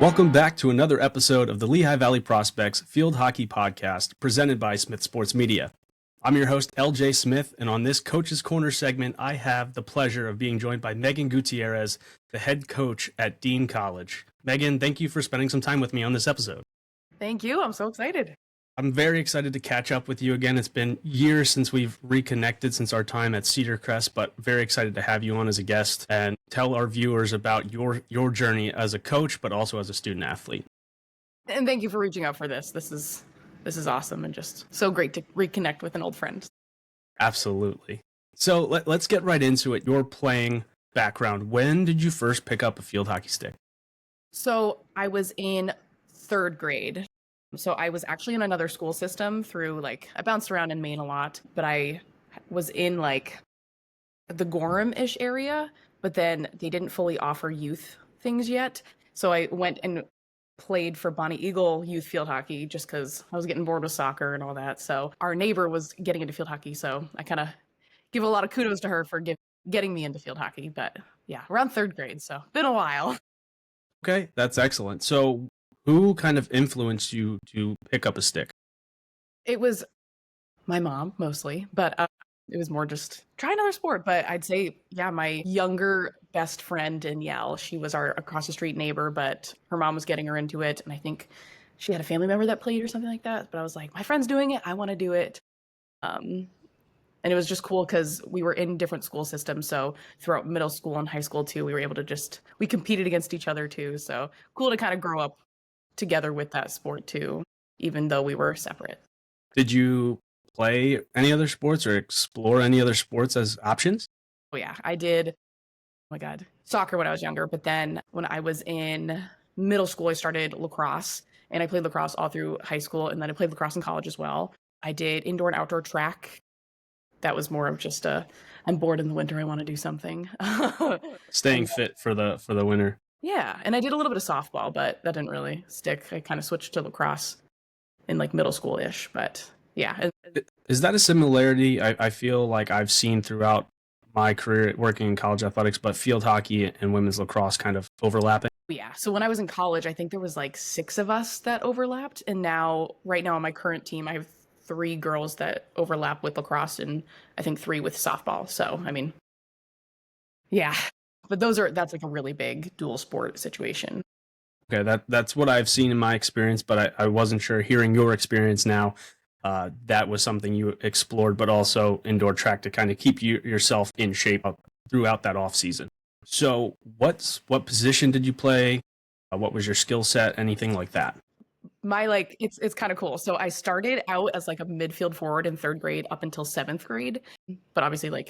Welcome back to another episode of the Lehigh Valley Prospects Field Hockey Podcast presented by Smith Sports Media. I'm your host, LJ Smith, and on this Coach's Corner segment, I have the pleasure of being joined by Megan Gutierrez, the head coach at Dean College. Megan, thank you for spending some time with me on this episode. Thank you. I'm so excited. I'm very excited to catch up with you again. It's been years since we've reconnected since our time at Cedar Crest, but very excited to have you on as a guest and tell our viewers about your journey as a coach, but also as a student athlete. And thank you for reaching out for this. This is awesome and just so great to reconnect with an old friend. Absolutely. So let's get right into it. Your playing background. When did you first pick up a field hockey stick? So I was in third grade. So I was actually in another school system I bounced around in Maine a lot, but I was in the Gorham-ish area, but then they didn't fully offer youth things yet. So I went and played for Bonnie Eagle youth field hockey just because I was getting bored with soccer and all that. So our neighbor was getting into field hockey. So I kind of give a lot of kudos to her for getting me into field hockey. But yeah, around third grade. So been a while. Okay, that's excellent. So who kind of influenced you to pick up a stick? It was my mom mostly, but it was more just try another sport. But I'd say, yeah, my younger best friend, Danielle, she was our across the street neighbor, but her mom was getting her into it. And I think she had a family member that played or something like that. But I was like, my friend's doing it. I want to do it. And it was just cool because we were in different school systems. So throughout middle school and high school too, we were able to we competed against each other too. So cool to kind of grow up together with that sport too, even though we were separate. Did you play any other sports or explore any other sports as options? Oh yeah, I did. Oh my God, soccer when I was younger. But then when I was in middle school, I started lacrosse and I played lacrosse all through high school. And then I played lacrosse in college as well. I did indoor and outdoor track. That was more of just I'm bored in the winter. I want to do something. Staying fit for the winter. Yeah, and I did a little bit of softball, but that didn't really stick. I kind of switched to lacrosse in middle school-ish, but yeah. Is that a similarity I feel like I've seen throughout my career working in college athletics, but field hockey and women's lacrosse kind of overlapping? Yeah, so when I was in college, I think there was 6 of us that overlapped, and right now on my current team, I have 3 girls that overlap with lacrosse and I think 3 with softball. So, I mean, yeah. But that's a really big dual sport situation. Okay, that's what I've seen in my experience, but I wasn't sure. Hearing your experience now, that was something you explored, but also indoor track to kind of keep yourself in shape throughout that off season. So what position did you play? What was your skill set? Anything like that? It's kind of cool. So I started out as a midfield forward in third grade up until 7th grade, but obviously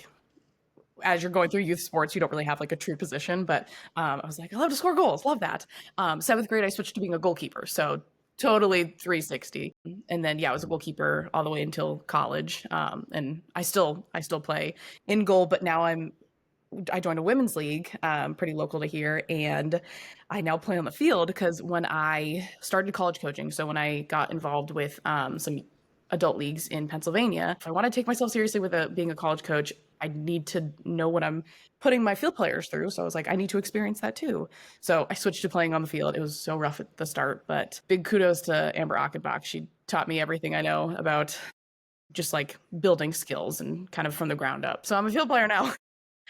as you're going through youth sports, you don't really have a true position, but I was I love to score goals. Love that. 7th grade, I switched to being a goalkeeper. So totally 360. And then, yeah, I was a goalkeeper all the way until college. And I still play in goal, but now I joined a women's league, pretty local to here. And I now play on the field because when I started college coaching, so when I got involved with some adult leagues in Pennsylvania, if I want to take myself seriously with being a college coach, I need to know what I'm putting my field players through. So I was I need to experience that too. So I switched to playing on the field. It was so rough at the start, but big kudos to Amber Achenbach. She taught me everything I know about just building skills and kind of from the ground up. So I'm a field player now.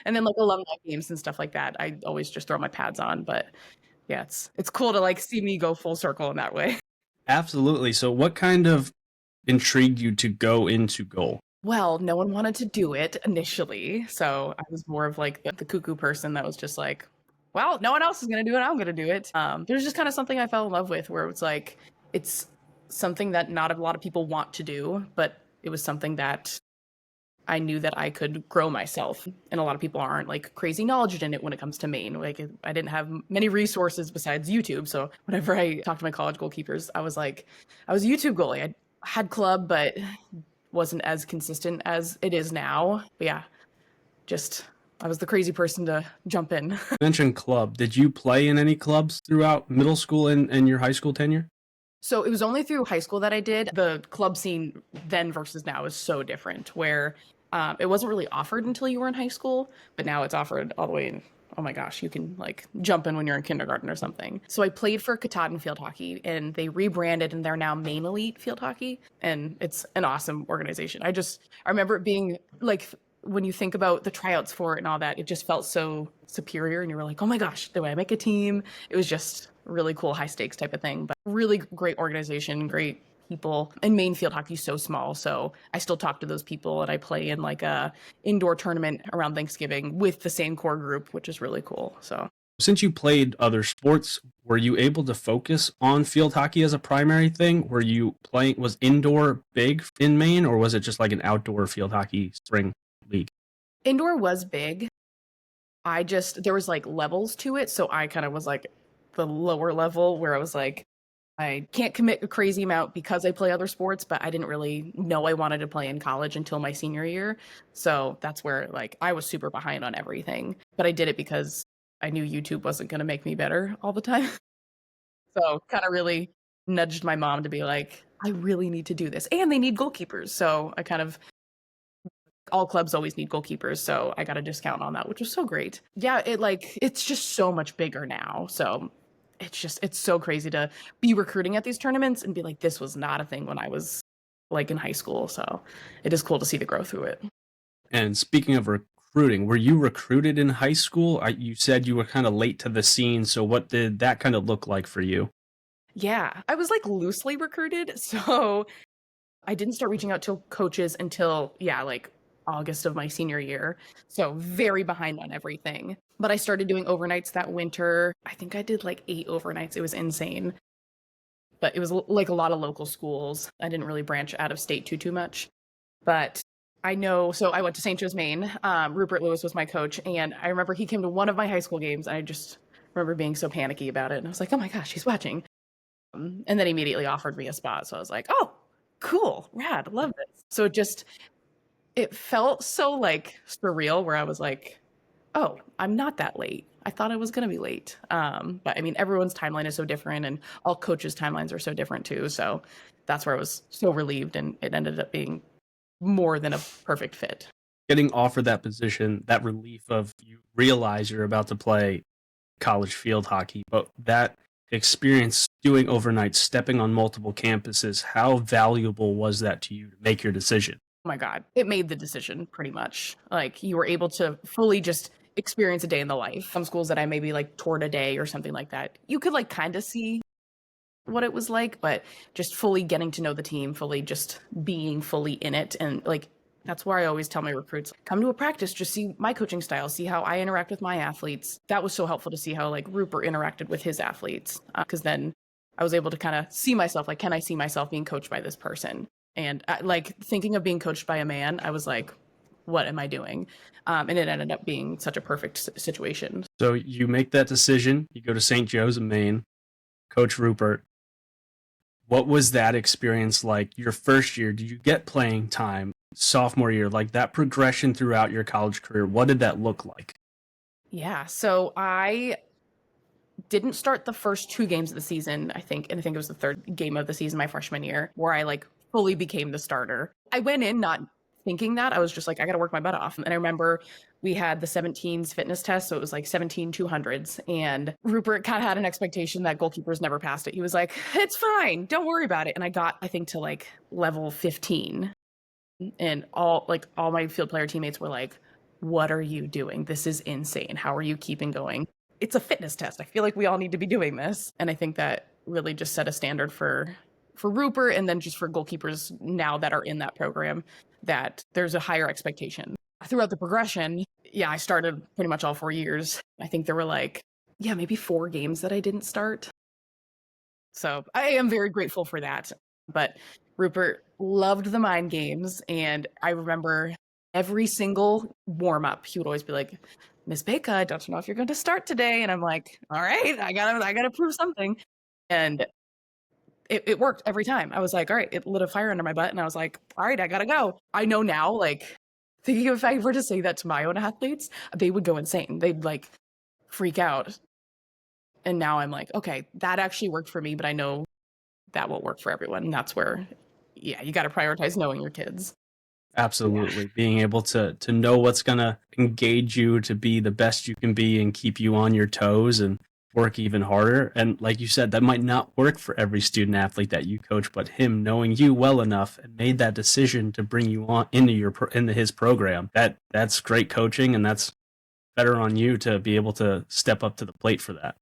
And then alumni games and stuff like that, I always just throw my pads on. But yeah, it's cool to see me go full circle in that way. Absolutely. So what kind of intrigued you to go into goal? Well, no one wanted to do it initially. So I was more of the cuckoo person that was just well, no one else is going to do it. I'm going to do it. There's just kind of something I fell in love with where it's it's something that not a lot of people want to do, but it was something that I knew that I could grow myself. And a lot of people aren't crazy knowledge in it when it comes to Maine. I didn't have many resources besides YouTube. So whenever I talked to my college goalkeepers, I was a YouTube goalie. I had club, but wasn't as consistent as it is now. But yeah, I was the crazy person to jump in. You mentioned club. Did you play in any clubs throughout middle school and your high school tenure? So it was only through high school that I did. The club scene then versus now is so different, where it wasn't really offered until you were in high school, but now it's offered all the way oh my gosh, you can like jump in when you're in kindergarten or something. So I played for Katahdin Field Hockey, and they rebranded and they're now Maine Elite Field Hockey. And it's an awesome organization. I remember it being like, when you think about the tryouts for it and all that, it just felt so superior. And you were like, oh my gosh, the way I make a team. It was just really cool, high stakes type of thing, but really great organization, great people. And Maine field hockey is so small, so I still talk to those people, and I play in like a indoor tournament around Thanksgiving with the same core group, which is really cool. So Since you played other sports, were you able to focus on field hockey as a primary thing? Were you playing, was indoor big in Maine, or was it just like an outdoor field hockey spring league? indoor was big. There was like levels to it, so I kind of was like the lower level where I was like, I can't commit a crazy amount because I play other sports, but I didn't really know I wanted to play in college until my senior year. So that's where like I was super behind on everything. But I did it because I knew YouTube wasn't going to make me better all the time. So kind of really nudged my mom to be like, I really need to do this. And they need goalkeepers. So I kind of, all clubs always need goalkeepers. So I got a discount on that, which was so great. Yeah, it's just so much bigger now. So it's so crazy to be recruiting at these tournaments and be like, this was not a thing when I was like in high school. So it is cool to see the growth through it. And speaking of recruiting, were you recruited in high school? You said you were kind of late to the scene. So what did that kind of look like for you? Yeah, I was like loosely recruited. So I didn't start reaching out to coaches until, yeah, like August of my senior year. So very behind on everything. But I started doing overnights that winter. I think I did like 8 overnights. It was insane. But it was like a lot of local schools. I didn't really branch out of state too much. But I know, so I went to St. Joe's, Maine. Rupert Lewis was my coach. And I remember he came to one of my high school games. And I just remember being so panicky about it. And I was like, oh my gosh, he's watching. And then he immediately offered me a spot. So I was like, oh, cool, rad, love this. So it felt so like surreal where I was like, oh, I'm not that late. I thought I was going to be late. But I mean, everyone's timeline is so different, and all coaches' timelines are so different too. So that's where I was so relieved, and it ended up being more than a perfect fit. Getting offered that position, that relief of you realize you're about to play college field hockey, but that experience doing overnight, stepping on multiple campuses, how valuable was that to you to make your decision? Oh my God, it made the decision pretty much. Like you were able to fully just experience a day in the life. Some schools that I maybe like toured a day or something like that, you could like kind of see what it was like, but just fully getting to know the team, fully just being fully in it. And like, that's where I always tell my recruits, come to a practice, just see my coaching style, see how I interact with my athletes. That was so helpful to see how like Rupert interacted with his athletes. Because then I was able to kind of see myself, like, can I see myself being coached by this person? And like thinking of being coached by a man, I was like, what am I doing? And it ended up being such a perfect situation. So you make that decision, you go to St. Joe's in Maine, Coach Rupert. What was that experience like your first year? Did you get playing time sophomore year? Like that progression throughout your college career, what did that look like? Yeah. So I didn't start the first 2 games of the season, I think. And I think it was the 3rd game of the season, my freshman year, where I like fully became the starter. I went in not thinking that. I was just like, I got to work my butt off. And I remember we had the 17s fitness test. So it was like 17 200s. And Rupert kind of had an expectation that goalkeepers never passed it. He was like, it's fine. Don't worry about it. And I got, I think, to like level 15. And all my field player teammates were like, what are you doing? This is insane. How are you keeping going? It's a fitness test. I feel like we all need to be doing this. And I think that really just set a standard for Rupert, and then just for goalkeepers now that are in that program, that there's a higher expectation. Throughout the progression, yeah, I started pretty much all 4 years. I think there were like, yeah, maybe 4 games that I didn't start. So I am very grateful for that. But Rupert loved the mind games. And I remember every single warm up, he would always be like, Miss Baker, I don't know if you're going to start today. And I'm like, all right, I gotta prove something. And it worked every time. I was like, all right, it lit a fire under my butt. And I was like, all right, I gotta go. I know now, like, thinking if I were to say that to my own athletes, they would go insane. They'd like freak out. And now I'm like, okay, that actually worked for me, but I know that won't work for everyone. And that's where, yeah, you got to prioritize knowing your kids. Absolutely. Being able to know what's going to engage you to be the best you can be and keep you on your toes and work even harder. And like you said, that might not work for every student athlete that you coach, but him knowing you well enough and made that decision to bring you on into his program. That's great coaching, and that's better on you to be able to step up to the plate for that.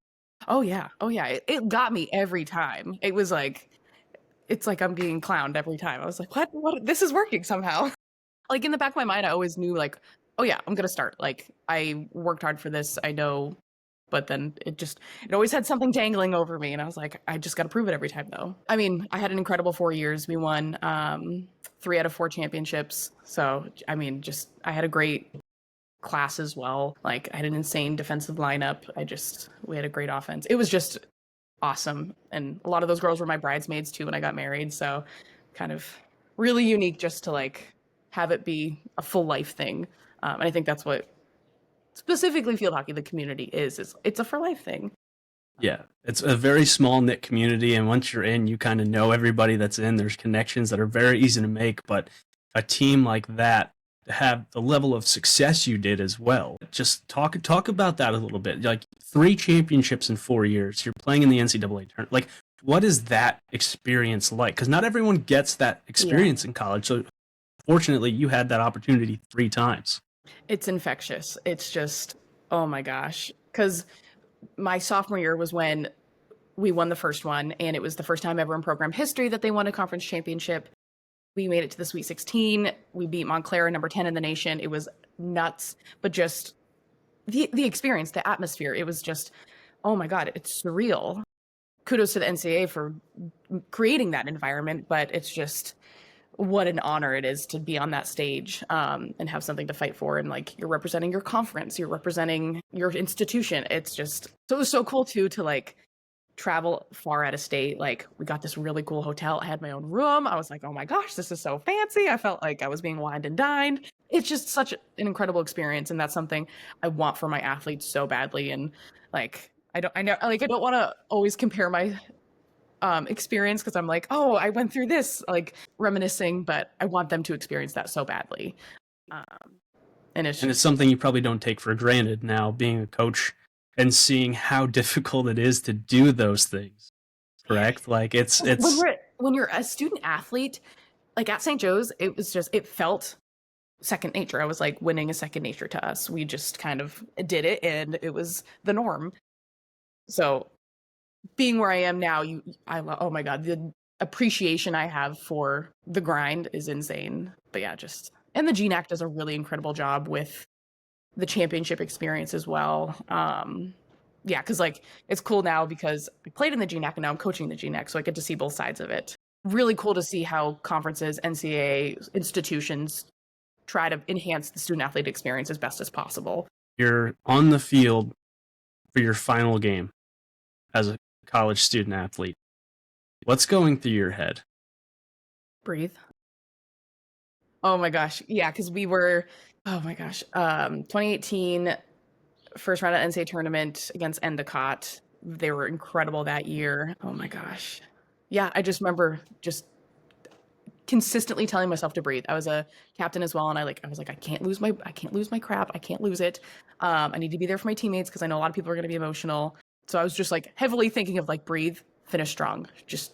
Oh yeah. Oh yeah. It got me every time. It was like it's like I'm being clowned every time. I was like, what this is working somehow. Like in the back of my mind, I always knew like, oh yeah, I'm gonna start. Like I worked hard for this, I know, but then it always had something dangling over me, and I was like, I just got to prove it every time though. I mean, I had an incredible 4 years. We won 3 out of 4 championships. So I mean, just I had a great class as well. Like I had an insane defensive lineup. We had a great offense. It was just awesome, and a lot of those girls were my bridesmaids too when I got married. So kind of really unique just to like have it be a full life thing. And I think that's what specifically field hockey, the community is it's a for life thing. Yeah, it's a very small knit community, and once you're in, you kind of know everybody that's in. There's connections that are very easy to make, but a team like that to have the level of success you did as well. Just talk about that a little bit. Like 3 championships in 4 years. You're playing in the NCAA tournament. Like, what is that experience like? Because not everyone gets that experience in college. So, fortunately, you had that opportunity 3 times. It's infectious. It's just, oh my gosh. Because my sophomore year was when we won the first one, and it was the first time ever in program history that they won a conference championship. We made it to the Sweet 16. We beat Montclair, number 10 in the nation. It was nuts, but just the experience, the atmosphere, it was just, oh my God, it's surreal. Kudos to the NCAA for creating that environment, but it's just what an honor it is to be on that stage and have something to fight for. And like you're representing your conference, you're representing your institution. It's just, so it was so cool too to like travel far out of state. Like we got this really cool hotel. I had my own room. I was like, oh my gosh, this is so fancy. I felt like I was being wined and dined. It's just such an incredible experience. And that's something I want for my athletes so badly. And like, I don't want to always compare my experience because I'm like, oh, I went through this, like reminiscing, but I want them to experience that so badly. Um, and it's something you probably don't take for granted now, being a coach and seeing how difficult it is to do those things. Correct? Like it's when you're a student athlete, like at St. Joe's, it felt second nature. I was like, winning is second nature to us. We just kind of did it, and it was the norm. So being where I am now, oh my God, the appreciation I have for the grind is insane. But yeah, and the GNAC does a really incredible job with the championship experience as well. Yeah, because like it's cool now because I played in the GNAC and now I'm coaching the GNAC, so I get to see both sides of it. Really cool to see how conferences, NCAA institutions try to enhance the student athlete experience as best as possible. You're on the field for your final game as a college student athlete. What's going through your head? Breathe. Oh my gosh. Yeah, because we were, oh my gosh, 2018 first round of NCAA tournament against Endicott. They were incredible that year. Oh my gosh. Yeah, I just remember just consistently telling myself to breathe. I was a captain as well, and I was like, I can't lose my crap. I can't lose it. I need to be there for my teammates because I know a lot of people are going to be emotional. So I was just like heavily thinking of like breathe, finish strong. Just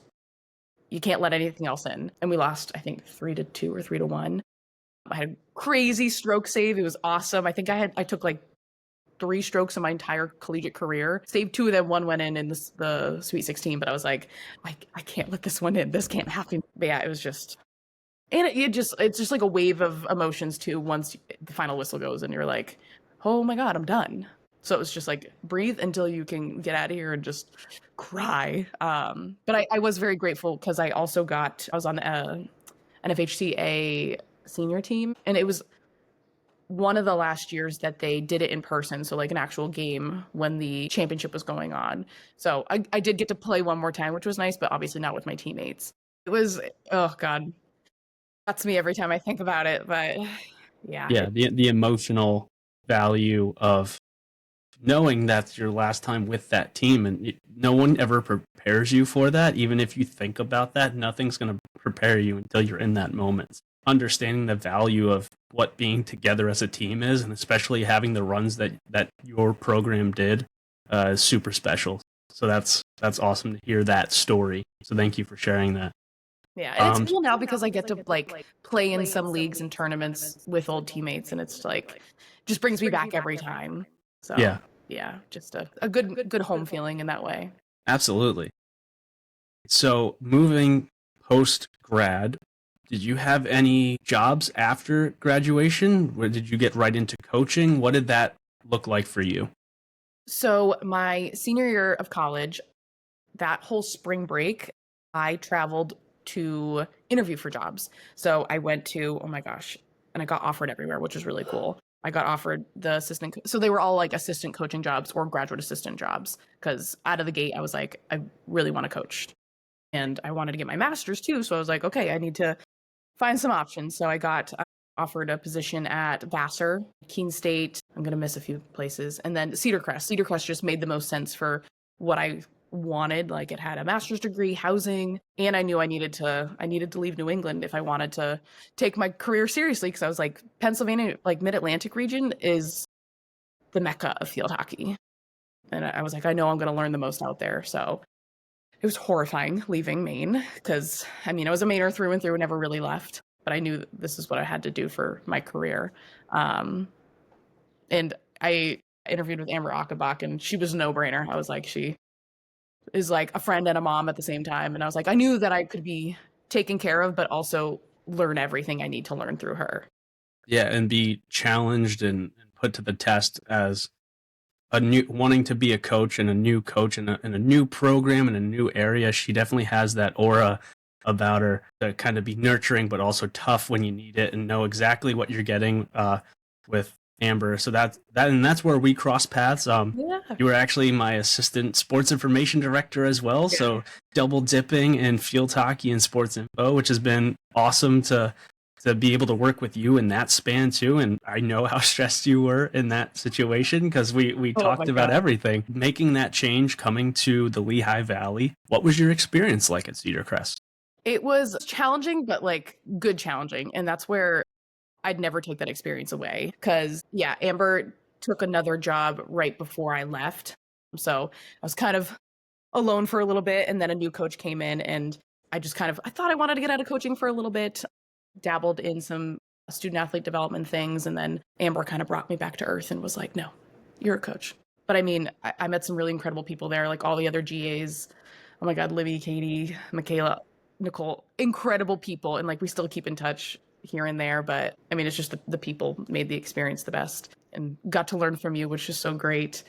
you can't let anything else in. And we lost, I think 3-2 or 3-1. I had a crazy stroke save. It was awesome. I think I took like 3 strokes in my entire collegiate career. Saved 2 of them. 1 went in the Sweet 16. But I was like, I can't let this one in. This can't happen. But yeah, it was just, and it's just like a wave of emotions too. Once the final whistle goes and you're like, oh my God, I'm done. So it was just like breathe until you can get out of here and just cry. But I was very grateful because I was on an FHCA senior team, and it was one of the last years that they did it in person. So like an actual game when the championship was going on. So I did get to play one more time, which was nice, but obviously not with my teammates. It was, oh God, that's me every time I think about it. But yeah. Yeah, the emotional value of knowing that's your last time with that team, and no one ever prepares you for that. Even if you think about that, nothing's going to prepare you until you're in that moment. understanding the value of what being together as a team is, and especially having the runs that your program did is super special. So that's awesome to hear that story. So thank you for sharing that. Yeah, and it's cool now because I get to like play in some leagues and tournaments with old teammates, and it's like just brings me back every time. So Yeah, yeah, just a good home feeling in that way. absolutely. So moving post grad, did you have any jobs after graduation? Or did you get right into coaching? What did that look like for you? So my senior year of college, that whole spring break, I traveled to interview for jobs. So I went to, oh my gosh, and I got offered everywhere, which was really cool. I got offered the assistant. So they were all like assistant coaching jobs or graduate assistant jobs. Because out of the gate, I was like, I really want to coach. And I wanted to get my master's too. So I was like, okay, I need to find some options. So I got offered a position at Vassar, Keene State. I'm going to miss a few places. And then Cedar Crest. Cedar Crest just made the most sense for what I wanted. Like it had a master's degree, housing, and I knew I needed to leave New England if I wanted to take my career seriously, because I was like, Pennsylvania, like Mid-Atlantic region is the mecca of field hockey. And I was like, I know I'm going to learn the most out there. So it was horrifying leaving Maine because, I mean, I was a Mainer through and through and never really left, but I knew this is what I had to do for my career. And I interviewed with Amber Achenbach, and she was a no-brainer. I was like, she is like a friend and a mom at the same time. And I was like, I knew that I could be taken care of, but also learn everything I need to learn through her. Yeah, and be challenged and put to the test as a new wanting to be a coach and a new coach in a new program in a new area. She definitely has that aura about her to kind of be nurturing but also tough when you need it and know exactly what you're getting with Amber. So that's where we cross paths. Yeah. You were actually my assistant sports information director as well, so double dipping in field hockey and sports info, which has been awesome to be able to work with you in that span too. And I know how stressed you were in that situation because we Oh my talked about God. everything. Making that change, coming to the Lehigh Valley, what was your experience like at Cedar Crest? It was challenging, but like good challenging. And that's where I'd never take that experience away. Because, yeah, Amber took another job right before I left. So I was kind of alone for a little bit. And then a new coach came in, and I thought I wanted to get out of coaching for a little bit, dabbled in some student athlete development things. And then Amber kind of brought me back to earth and was like, no, you're a coach. But I mean, I met some really incredible people there, like all the other GAs. Oh my God, Libby, Katie, Michaela, Nicole, incredible people. And like we still keep in touch here and there. But I mean, it's just the people made the experience the best, and got to learn from you, which is so great.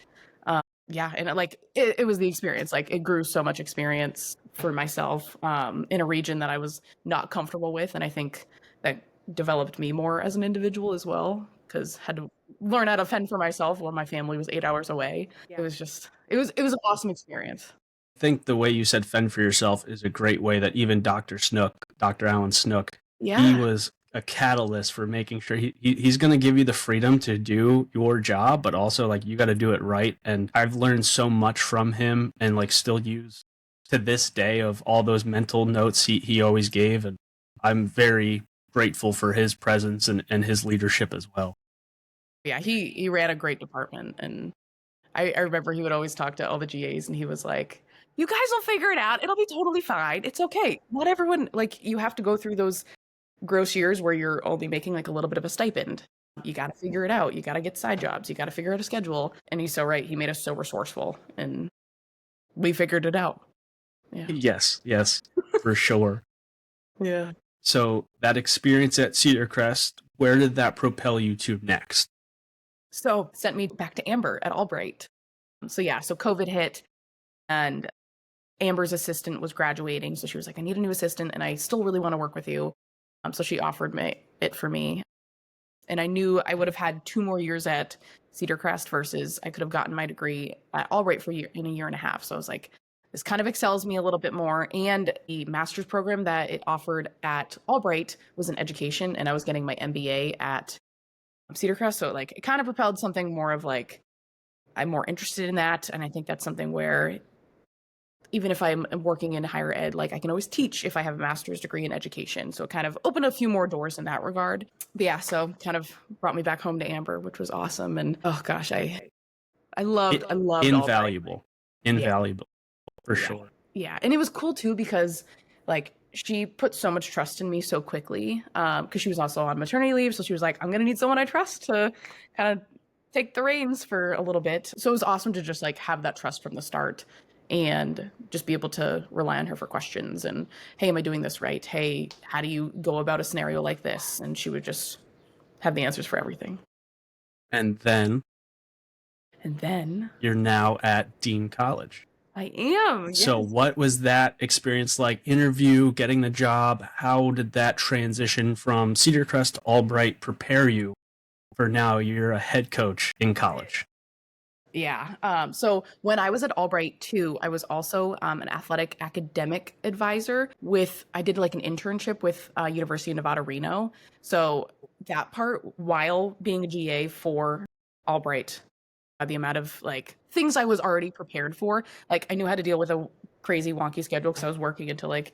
Yeah, and it was the experience. Like it grew so much experience for myself in a region that I was not comfortable with, and I think that developed me more as an individual as well, because had to learn how to fend for myself while my family was 8 hours away. It was just it was an awesome experience. I think the way you said fend for yourself is a great way that even Dr. Snook, Dr. Alan Snook, he Yeah. was a catalyst for making sure he's going to give you the freedom to do your job, but also like you got to do it right. And I've learned so much from him and like still use to this day of all those mental notes he always gave. And I'm very grateful for his presence and his leadership as well. Yeah, he ran a great department, and I remember he would always talk to all the GAs, and he was like, "You guys will figure it out. It'll be totally fine. It's okay. Not everyone, like, you have to go through those gross years where you're only making like a little bit of a stipend. You got to figure it out. You got to get side jobs. You got to figure out a schedule." And he's so right. He made us so resourceful, and we figured it out. Yeah. Yes, for sure. Yeah. So that experience at Cedar Crest, where did that propel you to next? So sent me back to Amber at Albright. So yeah, so COVID hit, and Amber's assistant was graduating. So she was like, I need a new assistant, and I still really want to work with you. So she offered me it for me. And I knew I would have had 2 more years at Cedar Crest versus I could have gotten my degree at Albright in a year and a half. So I was like, this kind of excels me a little bit more. And the master's program that it offered at Albright was in education, and I was getting my MBA at Cedar Crest. So like it kind of propelled something more of like, I'm more interested in that. And I think that's something where even if I'm working in higher ed, like I can always teach if I have a master's degree in education. So it kind of opened a few more doors in that regard. But yeah, so kind of brought me back home to Amber, which was awesome. And oh gosh, I loved Albright. Invaluable. Invaluable, for Yeah. sure. Yeah. And it was cool too because like she put so much trust in me so quickly. Because she was also on maternity leave. So she was like, I'm gonna need someone I trust to kind of take the reins for a little bit. So it was awesome to just like have that trust from the start and just be able to rely on her for questions and, hey, am I doing this right? Hey, how do you go about a scenario like this? And she would just have the answers for everything. And then you're now at Dean College. I am. Yes. So what was that experience like? Interview, getting the job? How did that transition from Cedar Crest to Albright prepare you for now you're a head coach in college? Yeah. So when I was at Albright too, I was also an athletic academic advisor I did like an internship with University of Nevada, Reno. So that part, while being a GA for Albright, the amount of like things I was already prepared for, like I knew how to deal with a crazy wonky schedule because I was working until like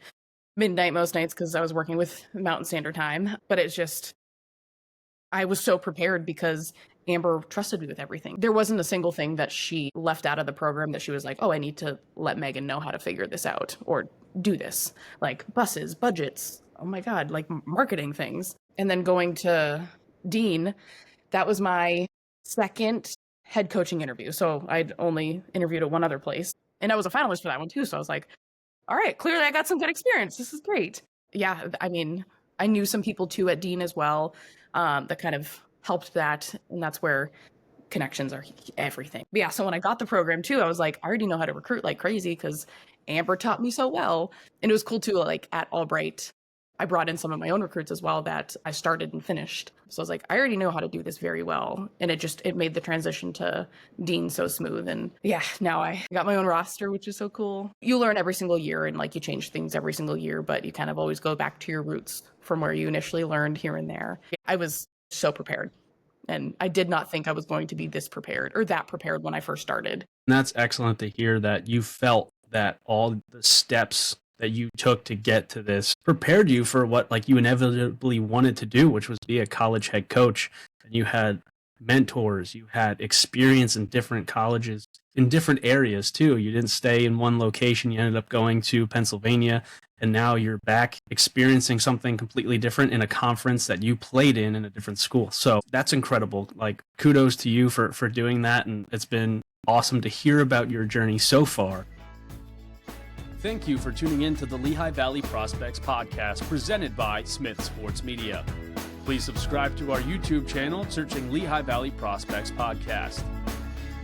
midnight most nights because I was working with Mountain Standard Time. But it's just, I was so prepared because Amber trusted me with everything. There wasn't a single thing that she left out of the program that she was like, oh, I need to let Megan know how to figure this out or do this. Like buses, budgets, oh my God, like marketing things. And then going to Dean, that was my second head coaching interview. So I'd only interviewed at one other place. And I was a finalist for that one too. So I was like, all right, clearly I got some good experience. This is great. Yeah, I mean, I knew some people too at Dean as well that kind of helped that. And that's where connections are everything. But yeah, so when I got the program too, I was like, I already know how to recruit like crazy because Amber taught me so well. And it was cool too, like at Albright, I brought in some of my own recruits as well that I started and finished. So I was like, I already know how to do this very well. And it made the transition to Dean so smooth. And yeah, now I got my own roster, which is so cool. You learn every single year and like you change things every single year, but you kind of always go back to your roots from where you initially learned here and there. I was so prepared. And I did not think I was going to be this prepared or that prepared when I first started. And that's excellent to hear that you felt that all the steps that you took to get to this prepared you for what like you inevitably wanted to do, which was be a college head coach. And you had mentors, you had experience in different colleges, in different areas too. You didn't stay in one location. You ended up going to Pennsylvania, and now you're back experiencing something completely different in a conference that you played in a different school. So that's incredible. Like kudos to you for doing that. And it's been awesome to hear about your journey so far. Thank you for tuning in to the Lehigh Valley Prospects podcast presented by Smith Sports Media. Please subscribe to our YouTube channel searching Lehigh Valley Prospects Podcast.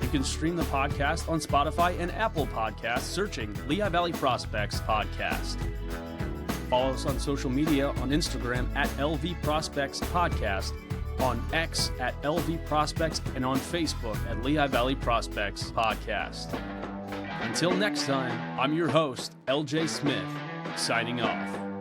You can stream the podcast on Spotify and Apple Podcasts searching Lehigh Valley Prospects Podcast. Follow us on social media on Instagram at LV Prospects Podcast, on X at LV Prospects, and on Facebook at Lehigh Valley Prospects Podcast. Until next time, I'm your host, LJ Smith, signing off.